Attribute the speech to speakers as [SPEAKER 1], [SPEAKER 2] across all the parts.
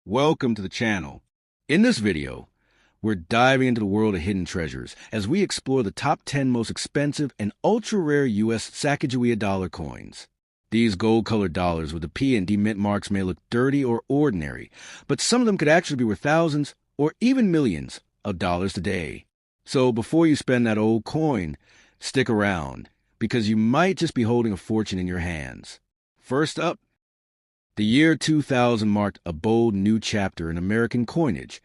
[SPEAKER 1] Welcome to the channel. In this video, we're diving into the world of hidden treasures as we explore the top 10 most expensive and ultra-rare U.S. Sacagawea dollar coins. These gold-colored dollars with the P and D mint marks may look dirty or ordinary, but some of them could actually be worth thousands or even millions of dollars today. So before you spend that old coin, stick around, because you might just be holding a fortune in your hands. First up, the year 2000 marked a bold new chapter in American coinage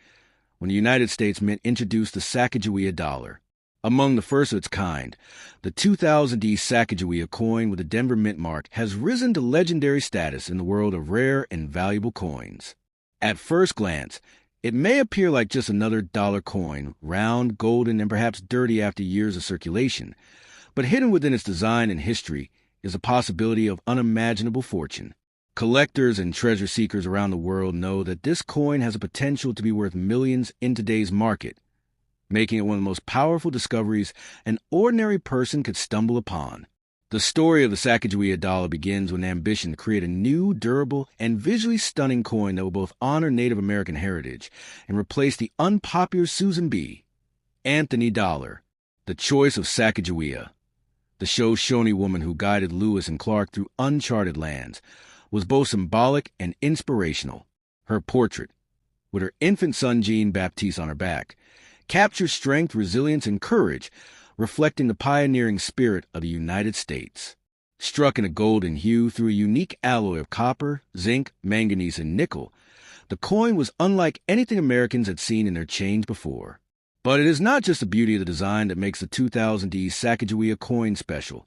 [SPEAKER 1] when the United States Mint introduced the Sacagawea dollar. Among the first of its kind, the 2000D Sacagawea coin with the Denver Mint mark has risen to legendary status in the world of rare and valuable coins. At first glance, it may appear like just another dollar coin, round, golden, and perhaps dirty after years of circulation, but hidden within its design and history is a possibility of unimaginable fortune. Collectors and treasure seekers around the world know that this coin has a potential to be worth millions in today's market, making it one of the most powerful discoveries an ordinary person could stumble upon. The story of the Sacagawea dollar begins with an ambition to create a new, durable, and visually stunning coin that will both honor Native American heritage and replace the unpopular Susan B. Anthony dollar. The choice of Sacagawea, the Shoshone woman who guided Lewis and Clark through uncharted lands, was both symbolic and inspirational. Her portrait, with her infant son Jean-Baptiste on her back, captures strength, resilience, and courage, reflecting the pioneering spirit of the United States. Struck in a golden hue through a unique alloy of copper, zinc, manganese, and nickel, the coin was unlike anything Americans had seen in their change before. But it is not just the beauty of the design that makes the 2000D Sacagawea coin special.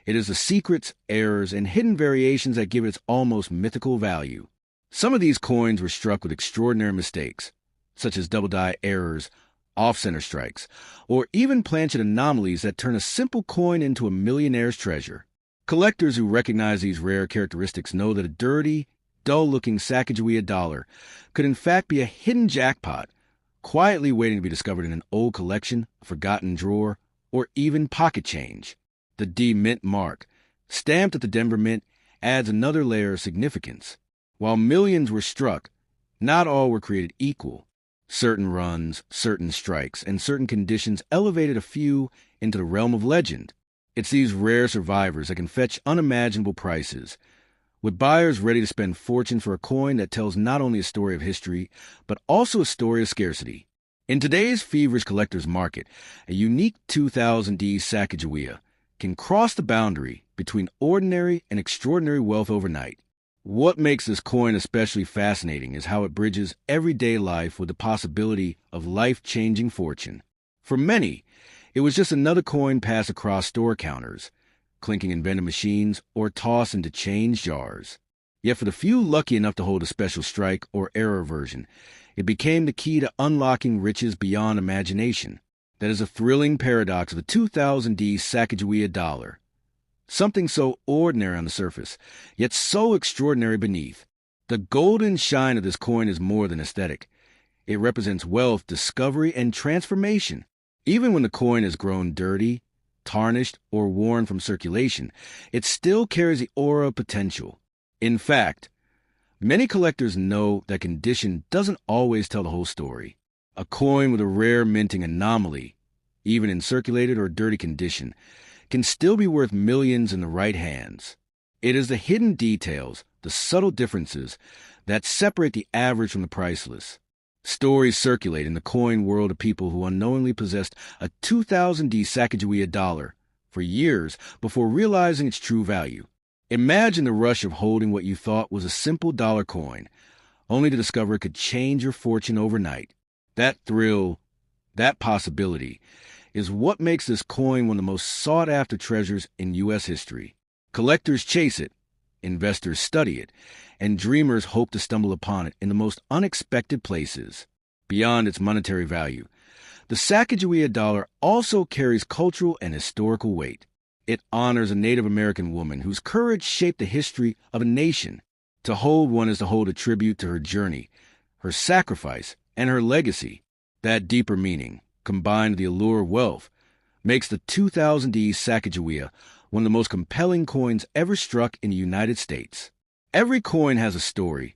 [SPEAKER 1] It is the secrets, errors, and hidden variations that give it its almost mythical value. Some of these coins were struck with extraordinary mistakes, such as double-die errors, off-center strikes, or even planchet anomalies that turn a simple coin into a millionaire's treasure. Collectors who recognize these rare characteristics know that a dirty, dull-looking Sacagawea dollar could in fact be a hidden jackpot, quietly waiting to be discovered in an old collection, a forgotten drawer, or even pocket change. The D Mint mark, stamped at the Denver Mint, adds another layer of significance. While millions were struck, not all were created equal. Certain runs, certain strikes, and certain conditions elevated a few into the realm of legend. It's these rare survivors that can fetch unimaginable prices, with buyers ready to spend fortunes for a coin that tells not only a story of history, but also a story of scarcity. In today's feverish collector's market, a unique 2000D Sacagawea can cross the boundary between ordinary and extraordinary wealth overnight. What makes this coin especially fascinating is how it bridges everyday life with the possibility of life-changing fortune. For many, it was just another coin passed across store counters, clinking in vending machines, or tossed into change jars. Yet for the few lucky enough to hold a special strike or error version, it became the key to unlocking riches beyond imagination. That is a thrilling paradox of the 2000D Sacagawea dollar. Something so ordinary on the surface, yet so extraordinary beneath. The golden shine of this coin is more than aesthetic. It represents wealth, discovery, and transformation. Even when the coin has grown dirty, tarnished, or worn from circulation, it still carries the aura of potential. In fact, many collectors know that condition doesn't always tell the whole story. A coin with a rare minting anomaly, even in circulated or dirty condition, can still be worth millions in the right hands. It is the hidden details, the subtle differences, that separate the average from the priceless. Stories circulate in the coin world of people who unknowingly possessed a 2000D Sacagawea dollar for years before realizing its true value. Imagine the rush of holding what you thought was a simple dollar coin, only to discover it could change your fortune overnight. That thrill, that possibility, is what makes this coin one of the most sought-after treasures in U.S. history. Collectors chase it, investors study it, and dreamers hope to stumble upon it in the most unexpected places. Beyond its monetary value, the Sacagawea dollar also carries cultural and historical weight. It honors a Native American woman whose courage shaped the history of a nation. To hold one is to hold a tribute to her journey, her sacrifice, and her legacy. That deeper meaning, combined with the allure of wealth, makes the 2000D Sacagawea one of the most compelling coins ever struck in the United States. Every coin has a story,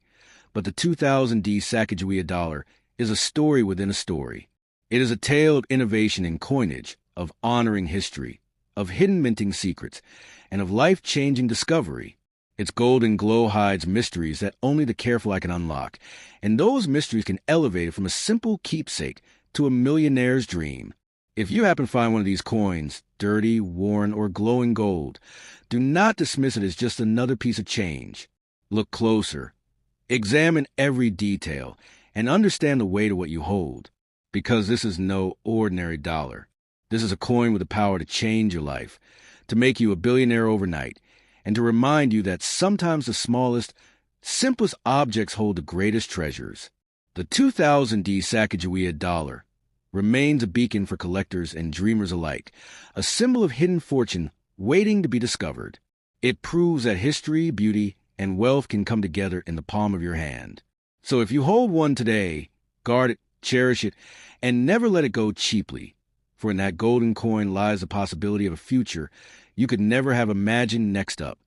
[SPEAKER 1] but the 2000D Sacagawea dollar is a story within a story. It is a tale of innovation in coinage, of honoring history, of hidden minting secrets, and of life-changing discovery. Its golden glow hides mysteries that only the careful can unlock, and those mysteries can elevate it from a simple keepsake to a millionaire's dream. If you happen to find one of these coins, dirty, worn, or glowing gold, do not dismiss it as just another piece of change. Look closer. Examine every detail and understand the weight of what you hold, because this is no ordinary dollar. This is a coin with the power to change your life, to make you a billionaire overnight, and to remind you that sometimes the smallest, simplest objects hold the greatest treasures. The 2000D Sacagawea dollar remains a beacon for collectors and dreamers alike, a symbol of hidden fortune waiting to be discovered. It proves that history, beauty, and wealth can come together in the palm of your hand. So if you hold one today, guard it, cherish it, and never let it go cheaply, for in that golden coin lies the possibility of a future you could never have imagined. Next up,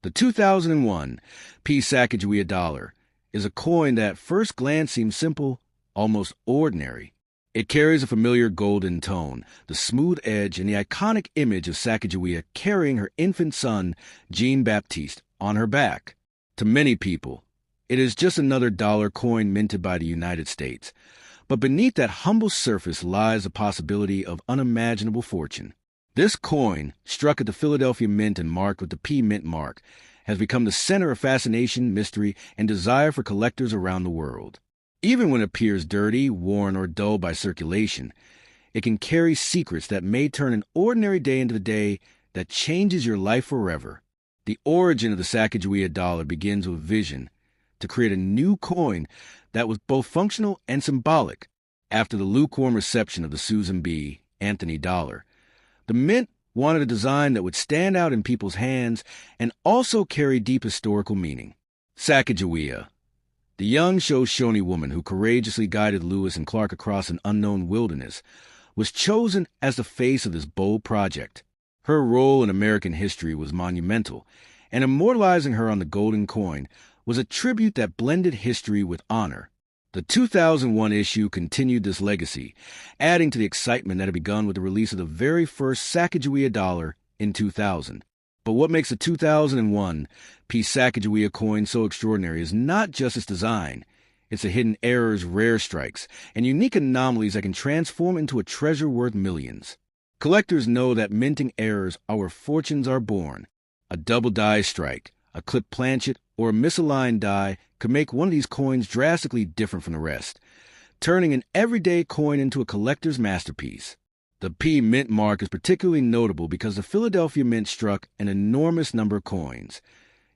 [SPEAKER 1] the 2001 P Sacagawea dollar is a coin that at first glance seems simple, almost ordinary. It carries a familiar golden tone, the smooth edge, and the iconic image of Sacagawea carrying her infant son, Jean-Baptiste, on her back. To many people, it is just another dollar coin minted by the United States. But beneath that humble surface lies the possibility of unimaginable fortune. This coin, struck at the Philadelphia Mint and marked with the P Mint mark, has become the center of fascination, mystery, and desire for collectors around the world. Even when it appears dirty, worn, or dull by circulation, it can carry secrets that may turn an ordinary day into the day that changes your life forever. The origin of the Sacagawea dollar begins with vision to create a new coin that was both functional and symbolic. After the lukewarm reception of the Susan B. Anthony dollar, the Mint wanted a design that would stand out in people's hands and also carry deep historical meaning. Sacagawea, the young Shoshone woman who courageously guided Lewis and Clark across an unknown wilderness, was chosen as the face of this bold project. Her role in American history was monumental, and immortalizing her on the golden coin was a tribute that blended history with honor. The 2001 issue continued this legacy, adding to the excitement that had begun with the release of the very first Sacagawea dollar in 2000. But what makes the 2001 P Sacagawea coin so extraordinary is not just its design. It's the hidden errors, rare strikes, and unique anomalies that can transform into a treasure worth millions. Collectors know that minting errors are where fortunes are born. A double die strike, a clipped planchet, or a misaligned die could make one of these coins drastically different from the rest, turning an everyday coin into a collector's masterpiece. The P Mint mark is particularly notable because the Philadelphia Mint struck an enormous number of coins,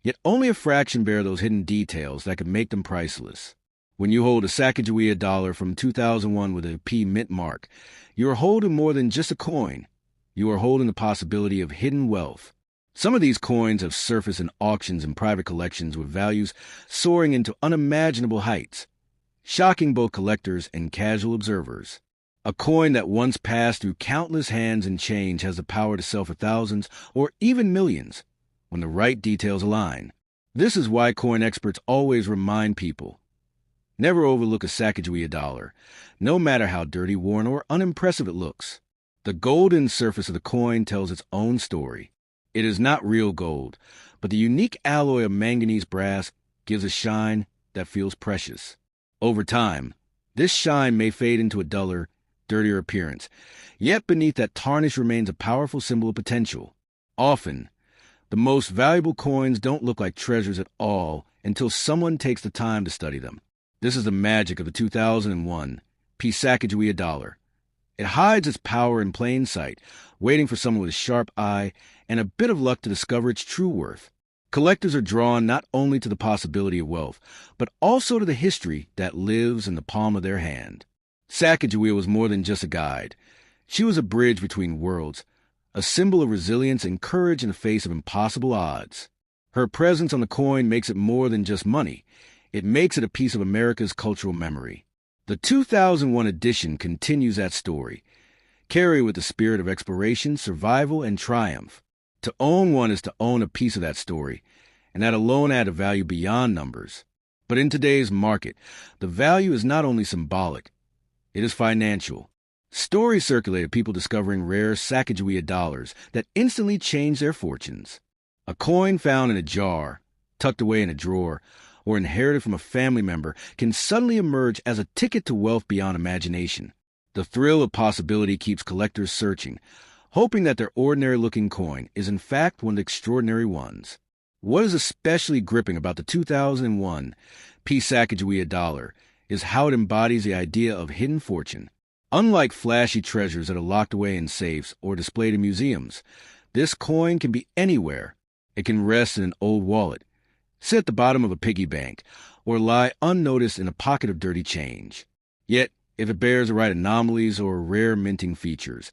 [SPEAKER 1] yet only a fraction bear those hidden details that could make them priceless. When you hold a Sacagawea dollar from 2001 with a P Mint mark, you are holding more than just a coin. You are holding the possibility of hidden wealth. Some of these coins have surfaced in auctions and private collections with values soaring into unimaginable heights, shocking both collectors and casual observers. A coin that once passed through countless hands and change has the power to sell for thousands or even millions when the right details align. This is why coin experts always remind people, never overlook a Sacagawea dollar, no matter how dirty, worn, or unimpressive it looks. The golden surface of the coin tells its own story. It is not real gold, but the unique alloy of manganese brass gives a shine that feels precious. Over time, this shine may fade into a duller, dirtier appearance, yet beneath that tarnish remains a powerful symbol of potential. Often, the most valuable coins don't look like treasures at all until someone takes the time to study them. This is the magic of the 2001 P Sacagawea dollar. It hides its power in plain sight, waiting for someone with a sharp eye and a bit of luck to discover its true worth. Collectors are drawn not only to the possibility of wealth, but also to the history that lives in the palm of their hand. Sacagawea was more than just a guide. She was a bridge between worlds, a symbol of resilience and courage in the face of impossible odds. Her presence on the coin makes it more than just money. It makes it a piece of America's cultural memory. The 2001 edition continues that story, carrying with the spirit of exploration, survival, and triumph. To own one is to own a piece of that story, and that alone adds a value beyond numbers. But in today's market, the value is not only symbolic, it is financial. Stories circulate of people discovering rare Sacagawea dollars that instantly change their fortunes. A coin found in a jar, tucked away in a drawer, or inherited from a family member can suddenly emerge as a ticket to wealth beyond imagination. The thrill of possibility keeps collectors searching, hoping that their ordinary-looking coin is in fact one of the extraordinary ones. What is especially gripping about the 2001 Sacagawea dollar is how it embodies the idea of hidden fortune. Unlike flashy treasures that are locked away in safes or displayed in museums, this coin can be anywhere. It can rest in an old wallet, sit at the bottom of a piggy bank, or lie unnoticed in a pocket of dirty change. Yet, if it bears the right anomalies or rare minting features,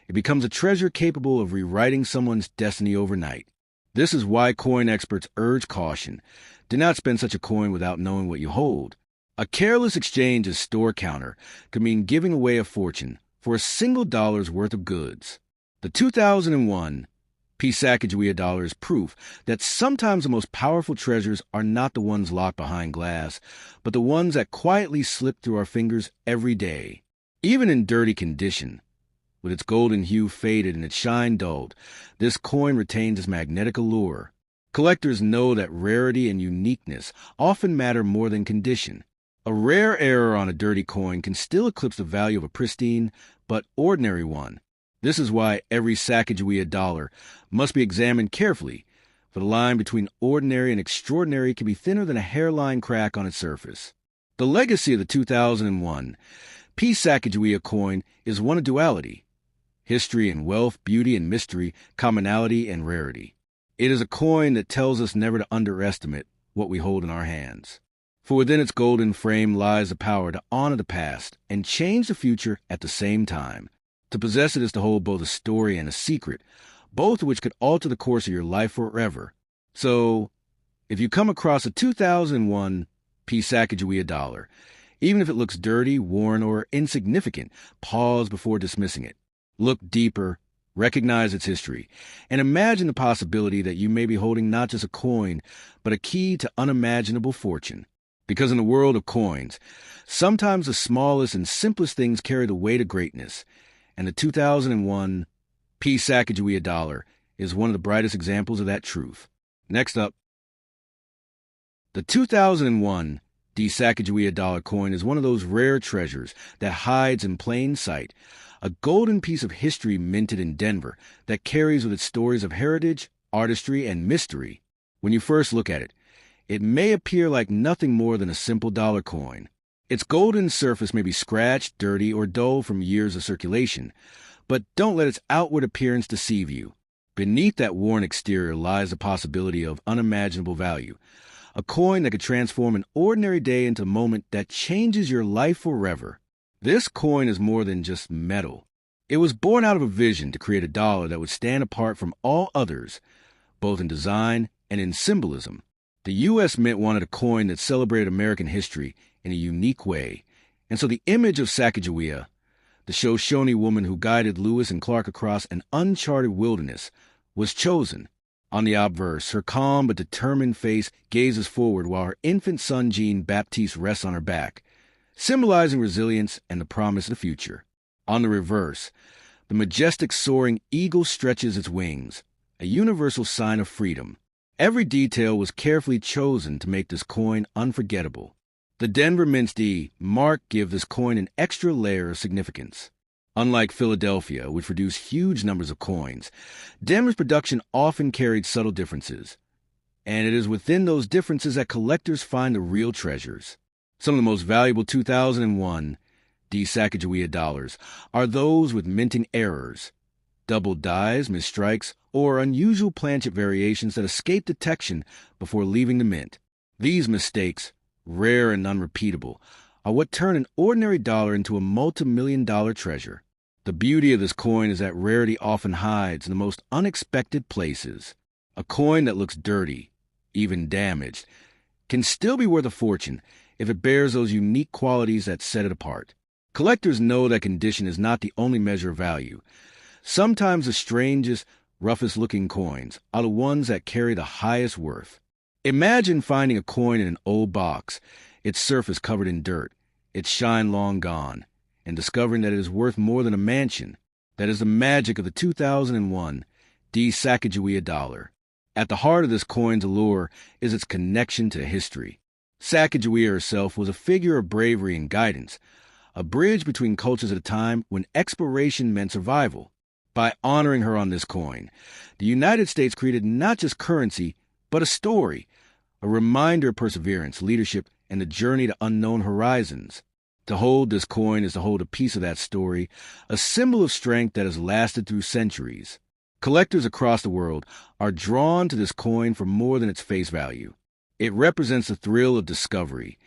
[SPEAKER 1] it becomes a treasure capable of rewriting someone's destiny overnight. This is why coin experts urge caution. Do not spend such a coin without knowing what you hold. A careless exchange as store counter could mean giving away a fortune for a single dollar's worth of goods. The 2001 Sacagawea dollar is proof that sometimes the most powerful treasures are not the ones locked behind glass, but the ones that quietly slip through our fingers every day. Even in dirty condition, with its golden hue faded and its shine dulled, this coin retains its magnetic allure. Collectors know that rarity and uniqueness often matter more than condition. A rare error on a dirty coin can still eclipse the value of a pristine but ordinary one. This is why every Sacagawea dollar must be examined carefully, for the line between ordinary and extraordinary can be thinner than a hairline crack on its surface. The legacy of the 2001 Sacagawea coin is one of duality: history and wealth, beauty and mystery, commonality and rarity. It is a coin that tells us never to underestimate what we hold in our hands. For within its golden frame lies the power to honor the past and change the future at the same time. To possess it is to hold both a story and a secret, both of which could alter the course of your life forever. So, if you come across a 2001 Sacagawea dollar, even if it looks dirty, worn, or insignificant, pause before dismissing it. Look deeper, recognize its history, and imagine the possibility that you may be holding not just a coin, but a key to unimaginable fortune. Because in the world of coins, sometimes the smallest and simplest things carry the weight of greatness, and the 2001 Sacagawea dollar is one of the brightest examples of that truth. Next up, the 2001 Sacagawea dollar coin is one of those rare treasures that hides in plain sight, a golden piece of history minted in Denver that carries with it stories of heritage, artistry, and mystery. When you first look at it, it may appear like nothing more than a simple dollar coin. Its golden surface may be scratched, dirty, or dull from years of circulation, but don't let its outward appearance deceive you. Beneath that worn exterior lies the possibility of unimaginable value, a coin that could transform an ordinary day into a moment that changes your life forever. This coin is more than just metal. It was born out of a vision to create a dollar that would stand apart from all others, both in design and in symbolism. The U.S. Mint wanted a coin that celebrated American history in a unique way, and so the image of Sacagawea, the Shoshone woman who guided Lewis and Clark across an uncharted wilderness, was chosen. On the obverse, her calm but determined face gazes forward while her infant son Jean-Baptiste rests on her back, symbolizing resilience and the promise of the future. On the reverse, the majestic soaring eagle stretches its wings, a universal sign of freedom. Every detail was carefully chosen to make this coin unforgettable. The Denver Mint's mark give this coin an extra layer of significance. Unlike Philadelphia, which produced huge numbers of coins, Denver's production often carried subtle differences. And it is within those differences that collectors find the real treasures. Some of the most valuable 2001 Sacagawea dollars are those with minting errors, double dies, misstrikes, or unusual planchet variations that escape detection before leaving the mint. These mistakes, rare and unrepeatable, are what turn an ordinary dollar into a multi-million-dollar treasure. The beauty of this coin is that rarity often hides in the most unexpected places. A coin that looks dirty, even damaged, can still be worth a fortune if it bears those unique qualities that set it apart. Collectors know that condition is not the only measure of value. Sometimes the strangest, roughest-looking coins are the ones that carry the highest worth. Imagine finding a coin in an old box, its surface covered in dirt, its shine long gone, and discovering that it is worth more than a mansion. That is the magic of the 2001 Sacagawea dollar. At the heart of this coin's allure is its connection to history. Sacagawea herself was a figure of bravery and guidance, a bridge between cultures at a time when exploration meant survival. By honoring her on this coin, the United States created not just currency, but a story, a reminder of perseverance, leadership, and the journey to unknown horizons. To hold this coin is to hold a piece of that story, a symbol of strength that has lasted through centuries. Collectors across the world are drawn to this coin for more than its face value. It represents the thrill of discovery,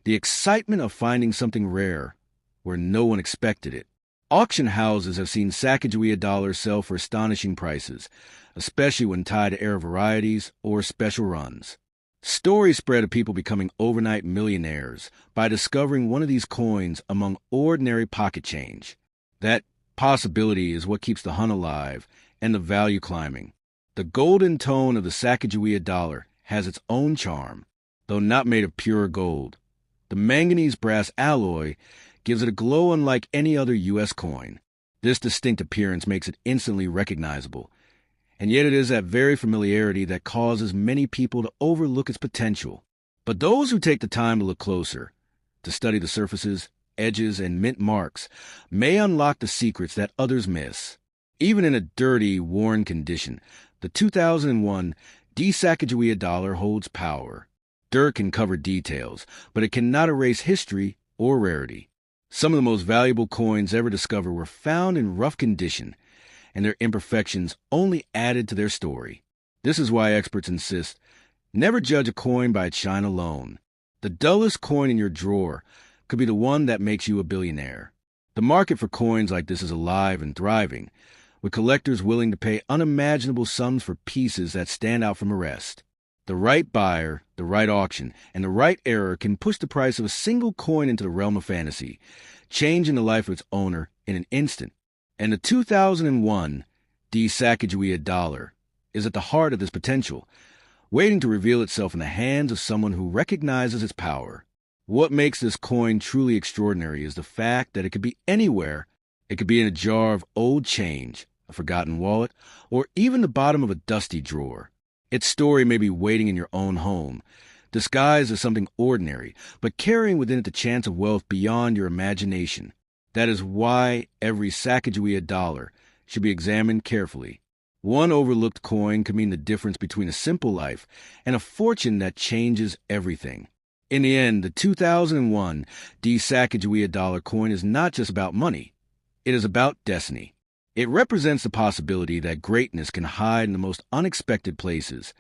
[SPEAKER 1] the excitement of finding something rare where no one expected it. Auction houses have seen Sacagawea dollars sell for astonishing prices, especially when tied to rare varieties or special runs. Stories spread of people becoming overnight millionaires by discovering one of these coins among ordinary pocket change. That possibility is what keeps the hunt alive and the value climbing. The golden tone of the Sacagawea dollar has its own charm, though not made of pure gold. The manganese brass alloy gives it a glow unlike any other U.S. coin. This distinct appearance makes it instantly recognizable, and yet it is that very familiarity that causes many people to overlook its potential. But those who take the time to look closer, to study the surfaces, edges, and mint marks, may unlock the secrets that others miss. Even in a dirty, worn condition, the 2001 Sacagawea dollar holds power. Dirt can cover details, but it cannot erase history or rarity. Some of the most valuable coins ever discovered were found in rough condition, and their imperfections only added to their story. This is why experts insist, never judge a coin by its shine alone. The dullest coin in your drawer could be the one that makes you a billionaire. The market for coins like this is alive and thriving, with collectors willing to pay unimaginable sums for pieces that stand out from the rest. The right buyer, the right auction, and the right era can push the price of a single coin into the realm of fantasy, changing the life of its owner in an instant. And the 2001 Sacagawea dollar is at the heart of this potential, waiting to reveal itself in the hands of someone who recognizes its power. What makes this coin truly extraordinary is the fact that it could be anywhere. It could be in a jar of old change, a forgotten wallet, or even the bottom of a dusty drawer. Its story may be waiting in your own home, disguised as something ordinary, but carrying within it the chance of wealth beyond your imagination. That is why every Sacagawea dollar should be examined carefully. One overlooked coin could mean the difference between a simple life and a fortune that changes everything. In the end, the 2001 Sacagawea dollar coin is not just about money. It is about destiny. It represents the possibility that greatness can hide in the most unexpected places,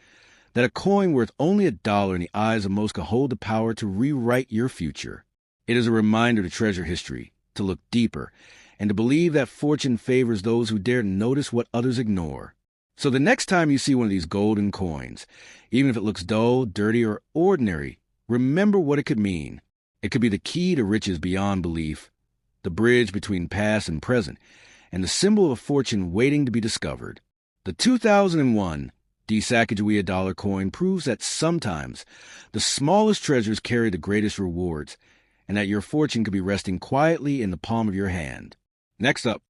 [SPEAKER 1] that a coin worth only $1 in the eyes of most can hold the power to rewrite your future. It is a reminder to treasure history, to look deeper, and to believe that fortune favors those who dare notice what others ignore. So the next time you see one of these golden coins, even if it looks dull, dirty, or ordinary, remember what it could mean. It could be the key to riches beyond belief, the bridge between past and present, and the symbol of a fortune waiting to be discovered. The 2001 Sacagawea dollar coin proves that sometimes the smallest treasures carry the greatest rewards, and that your fortune could be resting quietly in the palm of your hand. Next up,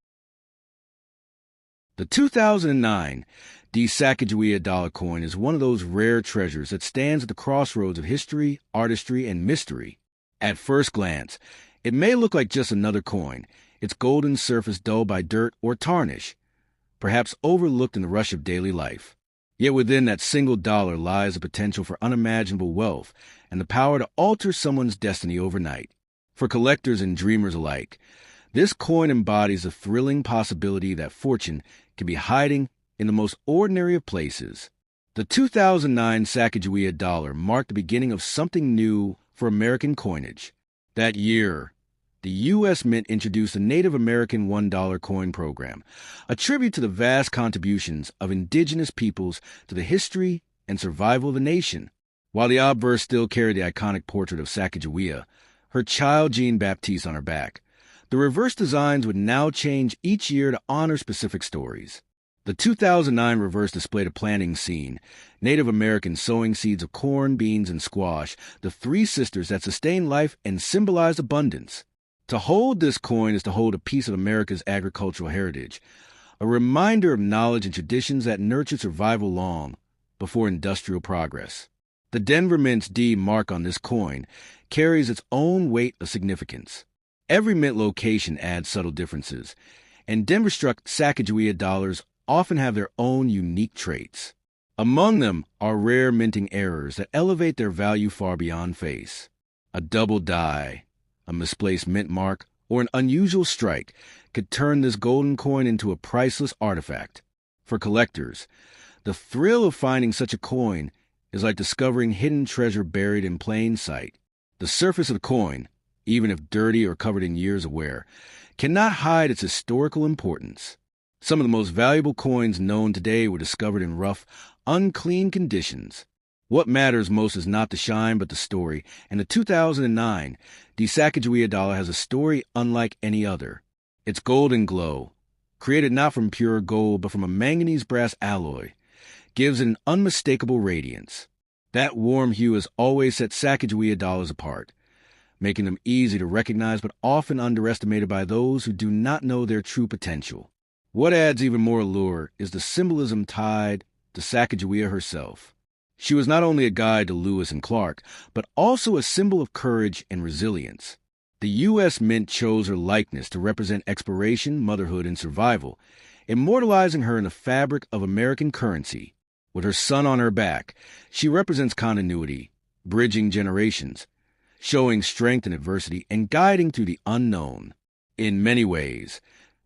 [SPEAKER 1] the 2009 Sacagawea dollar coin is one of those rare treasures that stands at the crossroads of history, artistry, and mystery. At first glance, it may look like just another coin, its golden surface dulled by dirt or tarnish, perhaps overlooked in the rush of daily life. Yet within that single dollar lies the potential for unimaginable wealth and the power to alter someone's destiny overnight. For collectors and dreamers alike, this coin embodies the thrilling possibility that fortune can be hiding in the most ordinary of places. The 2009 Sacagawea dollar marked the beginning of something new for American coinage. That year, the U.S. Mint introduced the Native American $1 coin program, a tribute to the vast contributions of indigenous peoples to the history and survival of the nation. While the obverse still carried the iconic portrait of Sacagawea, her child Jean-Baptiste on her back, the reverse designs would now change each year to honor specific stories. The 2009 reverse displayed a planting scene. Native Americans sowing seeds of corn, beans, and squash, the three sisters that sustain life and symbolize abundance. To hold this coin is to hold a piece of America's agricultural heritage, a reminder of knowledge and traditions that nurtured survival long before industrial progress. The Denver Mint's D mark on this coin carries its own weight of significance. Every mint location adds subtle differences, and Denver-struck Sacagawea dollars often have their own unique traits. Among them are rare minting errors that elevate their value far beyond face. A double die, a misplaced mint mark, or an unusual strike could turn this golden coin into a priceless artifact. For collectors, the thrill of finding such a coin is like discovering hidden treasure buried in plain sight. The surface of the coin, even if dirty or covered in years of wear, cannot hide its historical importance. Some of the most valuable coins known today were discovered in rough, unclean conditions. What matters most is not the shine but the story, and the 2009 Sacagawea dollar has a story unlike any other. Its golden glow, created not from pure gold but from a manganese brass alloy, gives it an unmistakable radiance. That warm hue has always set Sacagawea dollars apart, making them easy to recognize but often underestimated by those who do not know their true potential. What adds even more allure is the symbolism tied to Sacagawea herself. She was not only a guide to Lewis and Clark, but also a symbol of courage and resilience. The U.S. Mint chose her likeness to represent exploration, motherhood, and survival, immortalizing her in the fabric of American currency. With her son on her back, she represents continuity, bridging generations, showing strength in adversity, and guiding through the unknown. In many ways,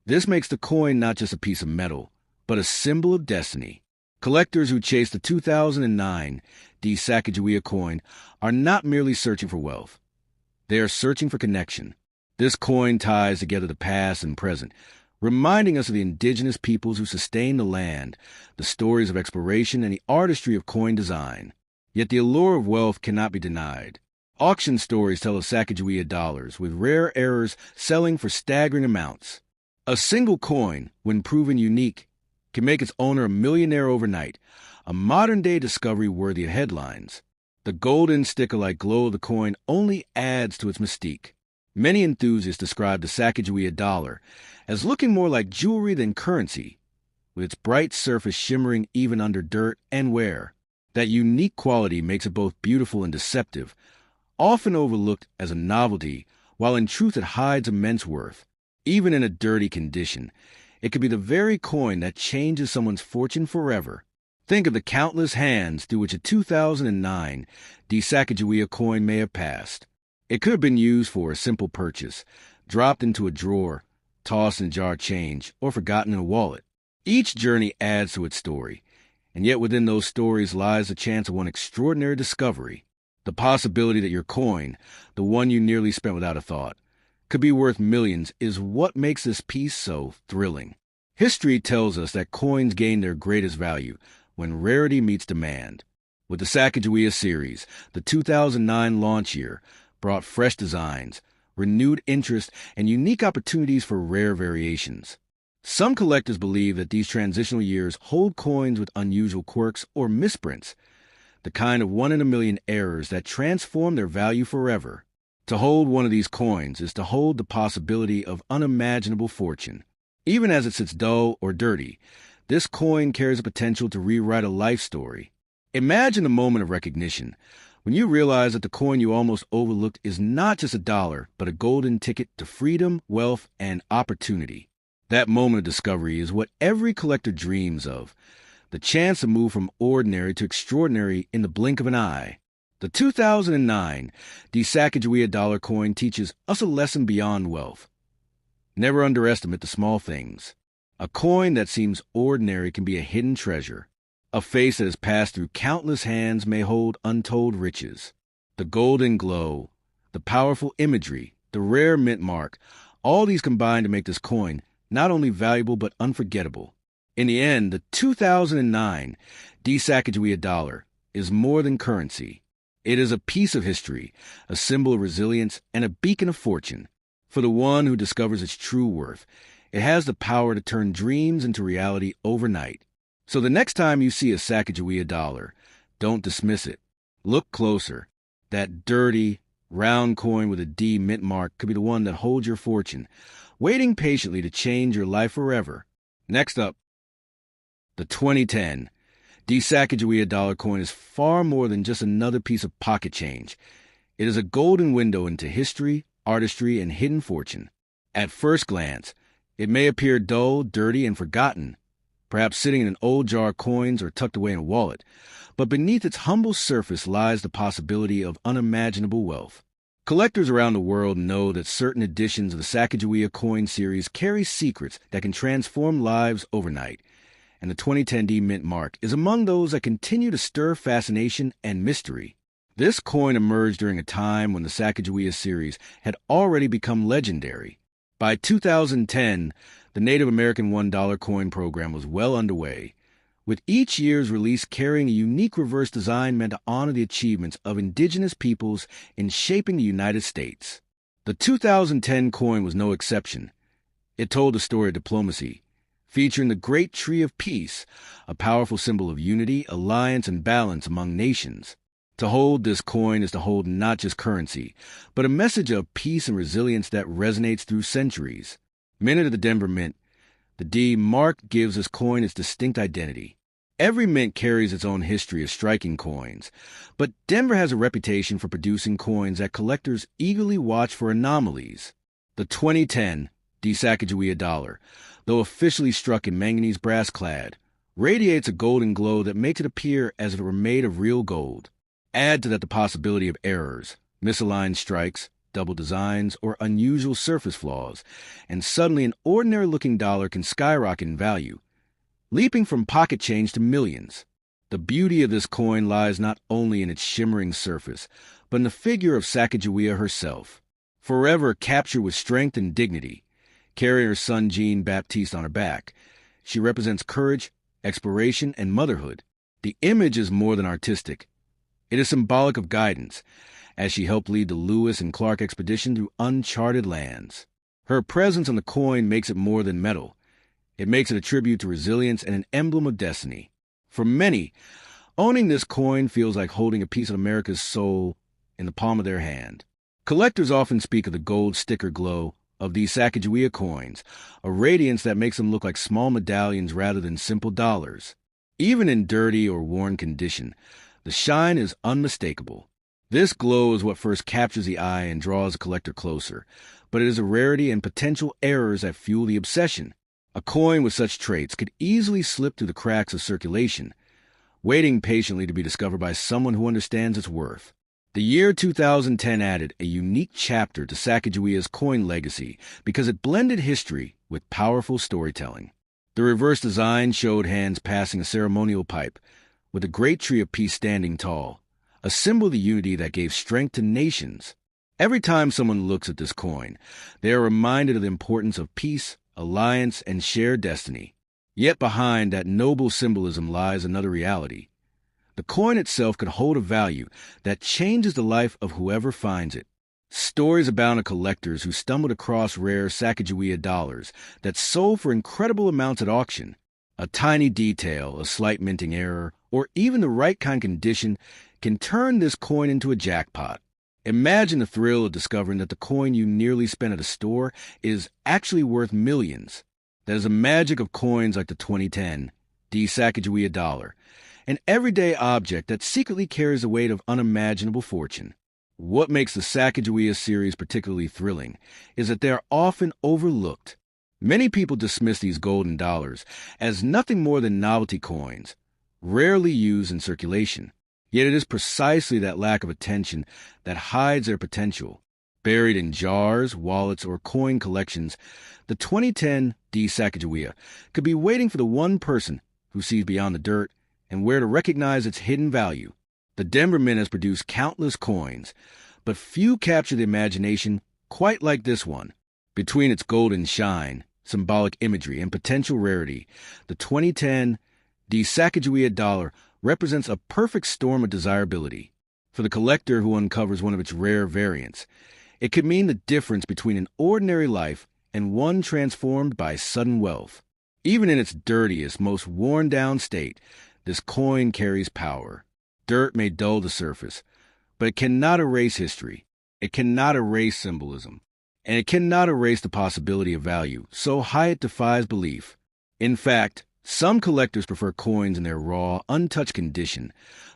[SPEAKER 1] this makes the coin not just a piece of metal, but a symbol of destiny. Collectors who chase the 2009 Sacagawea coin are not merely searching for wealth. They are searching for connection. This coin ties together the past and present, reminding us of the indigenous peoples who sustained the land, the stories of exploration, and the artistry of coin design. Yet the allure of wealth cannot be denied. Auction stories tell of Sacagawea dollars, with rare errors selling for staggering amounts. A single coin, when proven unique, can make its owner a millionaire overnight, a modern-day discovery worthy of headlines. The golden sticker-like glow of the coin only adds to its mystique. Many enthusiasts describe the Sacagawea dollar as looking more like jewelry than currency, with its bright surface shimmering even under dirt and wear. That unique quality makes it both beautiful and deceptive, often overlooked as a novelty, while in truth it hides immense worth. Even in a dirty condition, it could be the very coin that changes someone's fortune forever. Think of the countless hands through which a 2009 Sacagawea coin may have passed. It could have been used for a simple purchase, dropped into a drawer, tossed in a jar of change, or forgotten in a wallet. Each journey adds to its story, and yet within those stories lies the chance of one extraordinary discovery. The possibility that your coin, the one you nearly spent without a thought, could be worth millions is what makes this piece so thrilling. History tells us that coins gain their greatest value when rarity meets demand. With the Sacagawea series, the 2009 launch year brought fresh designs, renewed interest, and unique opportunities for rare variations. Some collectors believe that these transitional years hold coins with unusual quirks or misprints, the kind of one-in-a-million errors that transform their value forever. To hold one of these coins is to hold the possibility of unimaginable fortune. Even as it sits dull or dirty, this coin carries the potential to rewrite a life story. Imagine the moment of recognition, when you realize that the coin you almost overlooked is not just a dollar, but a golden ticket to freedom, wealth, and opportunity. That moment of discovery is what every collector dreams of, the chance to move from ordinary to extraordinary in the blink of an eye. The 2009 Sacagawea dollar coin teaches us a lesson beyond wealth. Never underestimate the small things. A coin that seems ordinary can be a hidden treasure. A face that has passed through countless hands may hold untold riches. The golden glow, the powerful imagery, the rare mint mark, all these combine to make this coin not only valuable but unforgettable. In the end, the 2009 Sacagawea dollar is more than currency. It is a piece of history, a symbol of resilience, and a beacon of fortune. For the one who discovers its true worth, It has the power to turn dreams into reality overnight. So the next time you see a Sacagawea dollar, don't dismiss it. Look closer. That dirty, round coin with a D mint mark could be the one that holds your fortune, waiting patiently to change your life forever. Next up, the 2010 Sacagawea dollar coin is far more than just another piece of pocket change. It is a golden window into history, artistry, and hidden fortune. At first glance, it may appear dull, dirty, and forgotten, perhaps sitting in an old jar of coins or tucked away in a wallet, but beneath its humble surface lies the possibility of unimaginable wealth. Collectors around the world know that certain editions of the Sacagawea coin series carry secrets that can transform lives overnight, and the 2010 D Mint mark is among those that continue to stir fascination and mystery. This coin emerged during a time when the Sacagawea series had already become legendary. By 2010, the Native American $1 coin program was well underway, with each year's release carrying a unique reverse design meant to honor the achievements of indigenous peoples in shaping the United States. The 2010 coin was no exception. It told the story of diplomacy, featuring the Great Tree of Peace, a powerful symbol of unity, alliance, and balance among nations. To hold this coin is to hold not just currency, but a message of peace and resilience that resonates through centuries. Minted at the Denver Mint, the D mark gives this coin its distinct identity. Every mint carries its own history of striking coins, but Denver has a reputation for producing coins that collectors eagerly watch for anomalies. The 2010 Sacagawea dollar, though officially struck in manganese brass clad, radiates a golden glow that makes it appear as if it were made of real gold. Add to that the possibility of errors, misaligned strikes, double designs, or unusual surface flaws, and suddenly an ordinary-looking dollar can skyrocket in value, leaping from pocket change to millions. The beauty of this coin lies not only in its shimmering surface, but in the figure of Sacagawea herself. Forever captured with strength and dignity, carrying her son Jean-Baptiste on her back, she represents courage, exploration, and motherhood. The image is more than artistic. It is symbolic of guidance, as she helped lead the Lewis and Clark expedition through uncharted lands. Her presence on the coin makes it more than metal. It makes it a tribute to resilience and an emblem of destiny. For many, owning this coin feels like holding a piece of America's soul in the palm of their hand. Collectors often speak of the gold sticker glow of these Sacagawea coins, a radiance that makes them look like small medallions rather than simple dollars. Even in dirty or worn condition, the shine is unmistakable. This glow is what first captures the eye and draws a collector closer, but it is a rarity and potential errors that fuel the obsession. A coin with such traits could easily slip through the cracks of circulation, waiting patiently to be discovered by someone who understands its worth. The year 2010 added a unique chapter to Sacagawea's coin legacy because it blended history with powerful storytelling. The reverse design showed hands passing a ceremonial pipe, with the Great Tree of Peace standing tall, a symbol of the unity that gave strength to nations. Every time someone looks at this coin, they are reminded of the importance of peace, alliance, and shared destiny. Yet behind that noble symbolism lies another reality. The coin itself could hold a value that changes the life of whoever finds it. Stories abound of collectors who stumbled across rare Sacagawea dollars that sold for incredible amounts at auction. A tiny detail, a slight minting error, or even the right kind of condition can turn this coin into a jackpot. Imagine the thrill of discovering that the coin you nearly spent at a store is actually worth millions. That is the magic of coins like the 2010 Sacagawea dollar, an everyday object that secretly carries the weight of unimaginable fortune. What makes the Sacagawea series particularly thrilling is that they are often overlooked. Many people dismiss these golden dollars as nothing more than novelty coins, rarely used in circulation. Yet it is precisely that lack of attention that hides their potential. Buried in jars, wallets, or coin collections, the 2010 Sacagawea could be waiting for the one person who sees beyond the dirt and where to recognize its hidden value. The Denver Mint has produced countless coins, but few capture the imagination quite like this one. Between its golden shine, symbolic imagery, and potential rarity, the 2010 Sacagawea dollar represents a perfect storm of desirability. For the collector who uncovers one of its rare variants, it could mean the difference between an ordinary life and one transformed by sudden wealth. Even in its dirtiest, most worn-down state, this coin carries power. Dirt may dull the surface, but it cannot erase history. It cannot erase symbolism. And it cannot erase the possibility of value, so high it defies belief. In fact, some collectors prefer coins in their raw, untouched condition,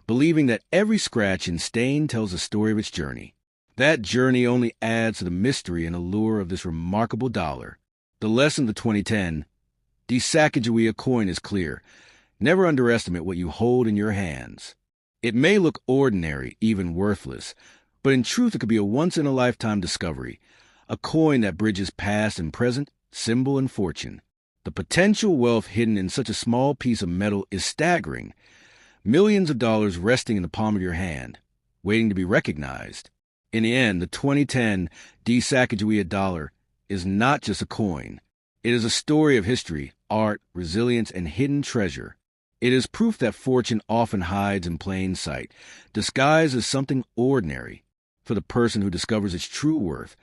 [SPEAKER 1] believing that every scratch and stain tells the story of its journey. That journey only adds to the mystery and allure of this remarkable dollar. The lesson of the 2010 Sacagawea coin is clear. Never underestimate what you hold in your hands. It may look ordinary, even worthless, but in truth it could be a once-in-a-lifetime discovery, a coin that bridges past and present, symbol and fortune. The potential wealth hidden in such a small piece of metal is staggering. Millions of dollars resting in the palm of your hand, waiting to be recognized. In the end, the 2010 Sacagawea dollar is not just a coin. It is a story of history, art, resilience, and hidden treasure. It is proof that fortune often hides in plain sight, disguised as something ordinary. For the person who discovers its true worth,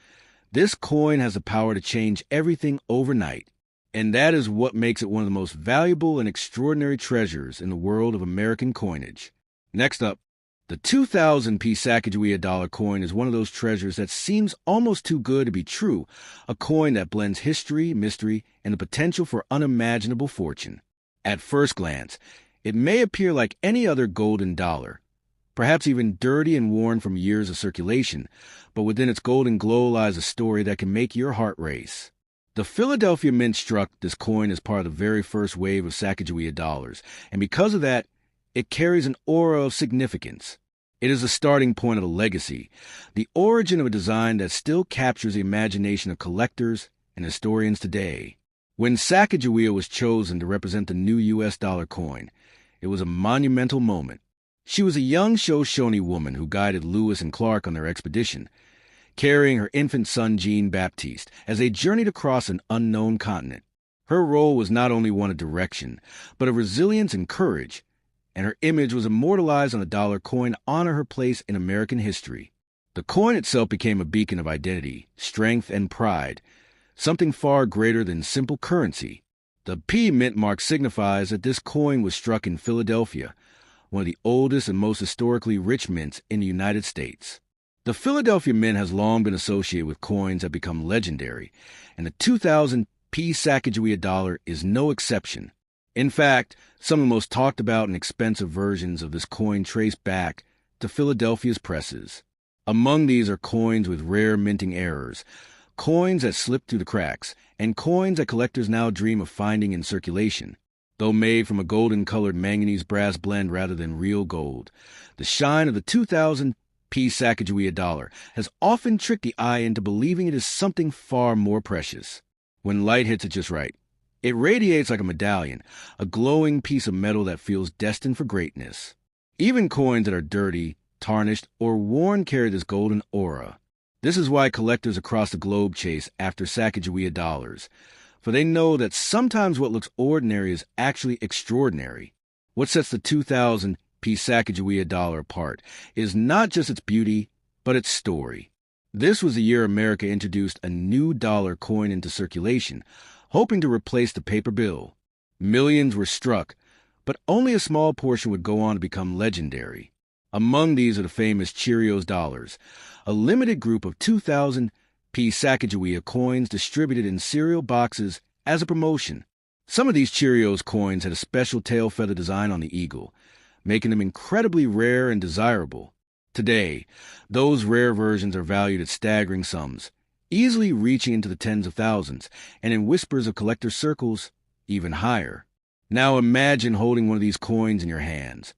[SPEAKER 1] this coin has the power to change everything overnight. And that is what makes it one of the most valuable and extraordinary treasures in the world of American coinage. Next up, the 2000 Sacagawea dollar coin is one of those treasures that seems almost too good to be true, a coin that blends history, mystery, and the potential for unimaginable fortune. At first glance, it may appear like any other golden dollar, perhaps even dirty and worn from years of circulation, but within its golden glow lies a story that can make your heart race. The Philadelphia Mint struck this coin as part of the very first wave of Sacagawea dollars, and because of that, it carries an aura of significance. It is the starting point of a legacy, the origin of a design that still captures the imagination of collectors and historians today. When Sacagawea was chosen to represent the new U.S. dollar coin, it was a monumental moment. She was a young Shoshone woman who guided Lewis and Clark on their expedition, carrying her infant son Jean-Baptiste as they journeyed across an unknown continent. Her role was not only one of direction, but of resilience and courage, and her image was immortalized on the dollar coin to honor her place in American history. The coin itself became a beacon of identity, strength, and pride, something far greater than simple currency. The P mint mark signifies that this coin was struck in Philadelphia, one of the oldest and most historically rich mints in the United States. The Philadelphia Mint has long been associated with coins that become legendary, and the 2000 Sacagawea dollar is no exception. In fact, some of the most talked about and expensive versions of this coin trace back to Philadelphia's presses. Among these are coins with rare minting errors, coins that slip through the cracks, and coins that collectors now dream of finding in circulation. Though made from a golden-colored manganese brass blend rather than real gold, the shine of the 2000 Sacagawea dollar has often tricked the eye into believing it is something far more precious. When light hits it just right, it radiates like a medallion, a glowing piece of metal that feels destined for greatness. Even coins that are dirty, tarnished, or worn carry this golden aura. This is why collectors across the globe chase after Sacagawea dollars, for they know that sometimes what looks ordinary is actually extraordinary. What sets the 2000 Sacagawea dollar apart is not just its beauty, but its story. This was the year America introduced a new dollar coin into circulation, hoping to replace the paper bill. Millions were struck, but only a small portion would go on to become legendary. Among these are the famous Cheerios dollars, a limited group of 2000 Sacagawea coins distributed in cereal boxes as a promotion. Some of these Cheerios coins had a special tail feather design on the eagle, making them incredibly rare and desirable. Today, those rare versions are valued at staggering sums, easily reaching into the tens of thousands, and in whispers of collector circles, even higher. Now imagine holding one of these coins in your hands,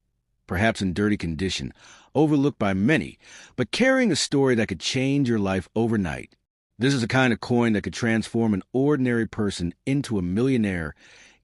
[SPEAKER 1] perhaps in dirty condition, overlooked by many, but carrying a story that could change your life overnight. This is the kind of coin that could transform an ordinary person into a millionaire,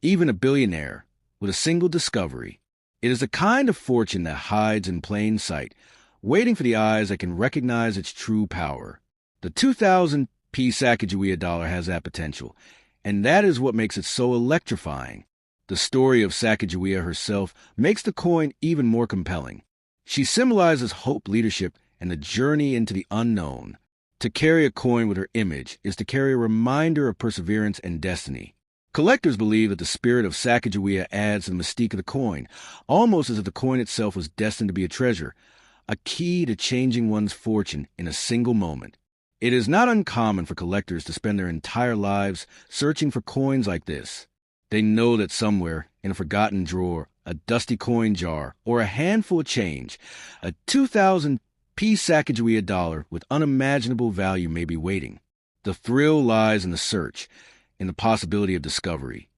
[SPEAKER 1] even a billionaire, with a single discovery. It is the kind of fortune that hides in plain sight, waiting for the eyes that can recognize its true power. The 2000 Sacagawea dollar has that potential, and that is what makes it so electrifying. The story of Sacagawea herself makes the coin even more compelling. She symbolizes hope, leadership, and the journey into the unknown. To carry a coin with her image is to carry a reminder of perseverance and destiny. Collectors believe that the spirit of Sacagawea adds to the mystique of the coin, almost as if the coin itself was destined to be a treasure, a key to changing one's fortune in a single moment. It is not uncommon for collectors to spend their entire lives searching for coins like this. They know that somewhere, in a forgotten drawer, a dusty coin jar, or a handful of change, a 2,000-piece Sacagawea dollar with unimaginable value may be waiting. The thrill lies in the search, in the possibility of discovery,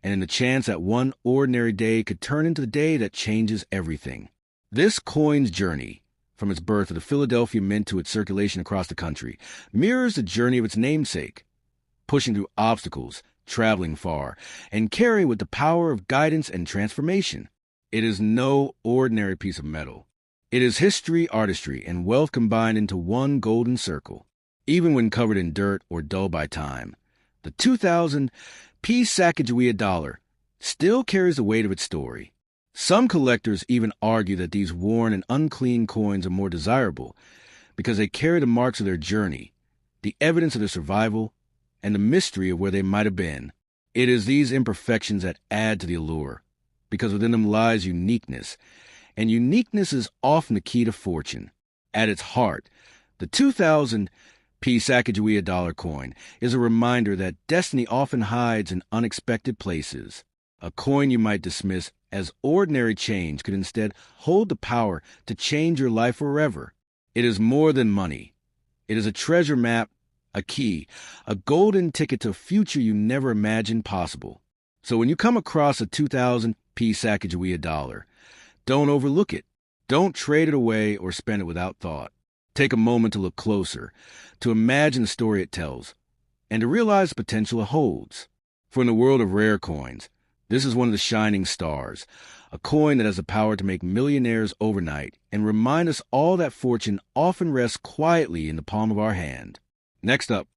[SPEAKER 1] and in the chance that one ordinary day could turn into the day that changes everything. This coin's journey, from its birth at the Philadelphia Mint to its circulation across the country, mirrors the journey of its namesake, pushing through obstacles, traveling far, and carrying with the power of guidance and transformation. It is no ordinary piece of metal. It is history, artistry, and wealth combined into one golden circle. Even when covered in dirt or dull by time, the 2,000-piece Sacagawea dollar still carries the weight of its story. Some collectors even argue that these worn and unclean coins are more desirable because they carry the marks of their journey, the evidence of their survival, and the mystery of where they might have been. It is these imperfections that add to the allure, because within them lies uniqueness, and uniqueness is often the key to fortune. At its heart, the 2,000-piece Sacagawea dollar coin is a reminder that destiny often hides in unexpected places. A coin you might dismiss as ordinary change could instead hold the power to change your life forever. It is more than money. It is a treasure map, a key, a golden ticket to a future you never imagined possible. So when you come across a 2,000-piece Sacagawea dollar, don't overlook it. Don't trade it away or spend it without thought. Take a moment to look closer, to imagine the story it tells, and to realize the potential it holds. For in the world of rare coins, this is one of the shining stars, a coin that has the power to make millionaires overnight and remind us all that fortune often rests quietly in the palm of our hand. Next up,